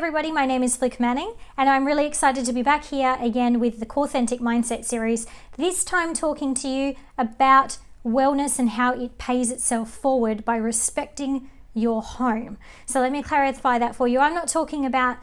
everybody, my name is Flic Manning and I'm really excited to be back here again with the Corethentic Mindset series, this time talking to you about wellness and how it pays itself forward by respecting your home. So let me clarify that for you. I'm not talking about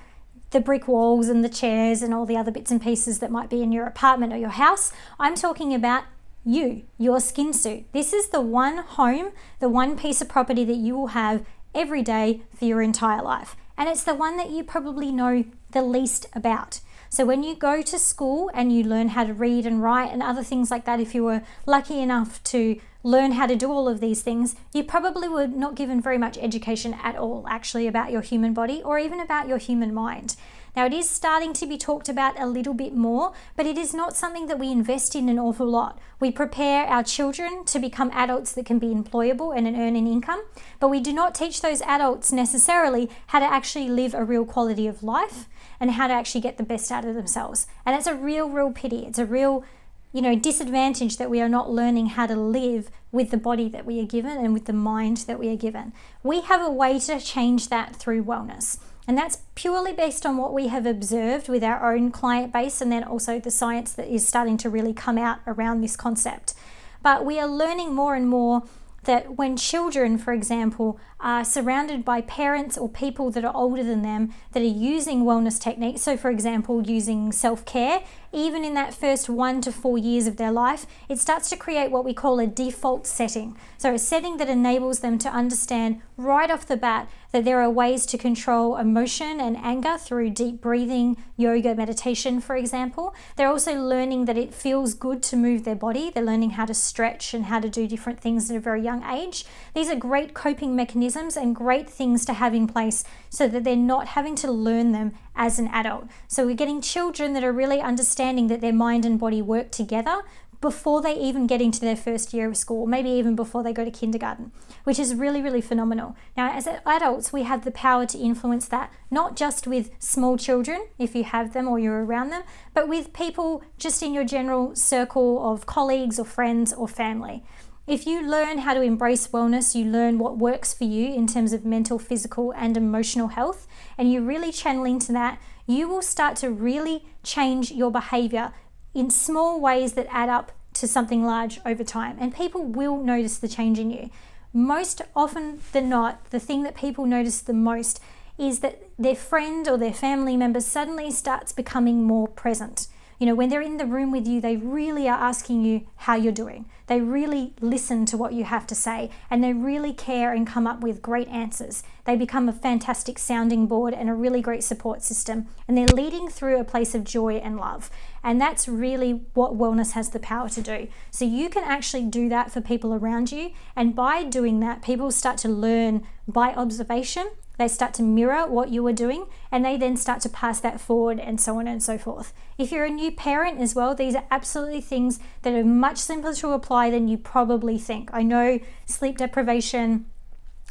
the brick walls and the chairs and all the other bits and pieces that might be in your apartment or your house. I'm talking about you, your skin suit. This is the one home, the one piece of property that you will have every day for your entire life. And it's the one that you probably know the least about. So when you go to school and you learn how to read and write and other things like that, if you were lucky enough to learn how to do all of these things, you probably were not given very much education at all actually about your human body or even about your human mind. Now it is starting to be talked about a little bit more, but it is not something that we invest in an awful lot. We prepare our children to become adults that can be employable and earn an income, but we do not teach those adults necessarily how to actually live a real quality of life and how to actually get the best out of themselves. And it's a real pity. It's a real disadvantage that we are not learning how to live with the body that we are given and with the mind that we are given. We have a way to change that through wellness. And that's purely based on what we have observed with our own client base and then also the science that is starting to really come out around this concept. But we are learning more and more that when children, for example, are surrounded by parents or people that are older than them that are using wellness techniques, so for example, using self-care, even in that first 1 to 4 years of their life, it starts to create what we call a default setting. So a setting that enables them to understand right off the bat that there are ways to control emotion and anger through deep breathing, yoga, meditation, for example. They're also learning that it feels good to move their body. They're learning how to stretch and how to do different things at a very young age. These are great coping mechanisms and great things to have in place so that they're not having to learn them as an adult. So we're getting children that are really understanding that their mind and body work together before they even get into their first year of school, maybe even before they go to kindergarten, which is really phenomenal. Now, as adults, we have the power to influence that, not just with small children, if you have them or you're around them, but with people just in your general circle of colleagues or friends or family. If you learn how to embrace wellness, you learn what works for you in terms of mental, physical, and emotional health, and you really channel into that, you will start to really change your behavior in small ways that add up to something large over time. And people will notice the change in you. Most often than not, the thing that people notice the most is that their friend or their family member suddenly starts becoming more present. When they're in the room with you, they really are asking you how you're doing. They really listen to what you have to say and they really care and come up with great answers. They become a fantastic sounding board and a really great support system, and they're leading through a place of joy and love. And that's really what wellness has the power to do. So you can actually do that for people around you, and by doing that, people start to learn by observation. They start to mirror what you are doing and they then start to pass that forward and so on and so forth. If you're a new parent as well, these are absolutely things that are much simpler to apply than you probably think. I know sleep deprivation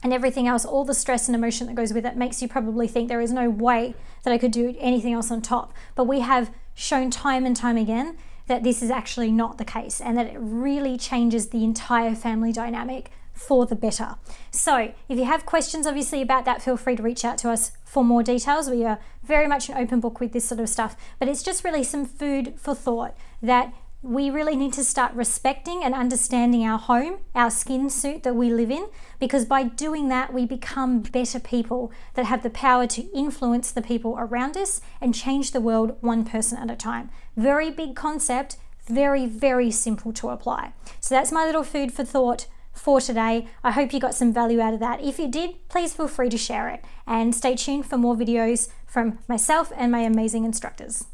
and everything else, all the stress and emotion that goes with it makes you probably think there is no way that I could do anything else on top. But we have shown time and time again that this is actually not the case and that it really changes the entire family dynamic for the better. So if you have questions obviously about that, feel free to reach out to us for more details. We are very much an open book with this sort of stuff, but it's just really some food for thought that we really need to start respecting and understanding our home, our skin suit that we live in, because by doing that we become better people that have the power to influence the people around us and change the world one person at a time. Very big concept, very simple to apply. So that's my little food for thought for today. I hope you got some value out of that. If you did, please feel free to share it and stay tuned for more videos from myself and my amazing instructors.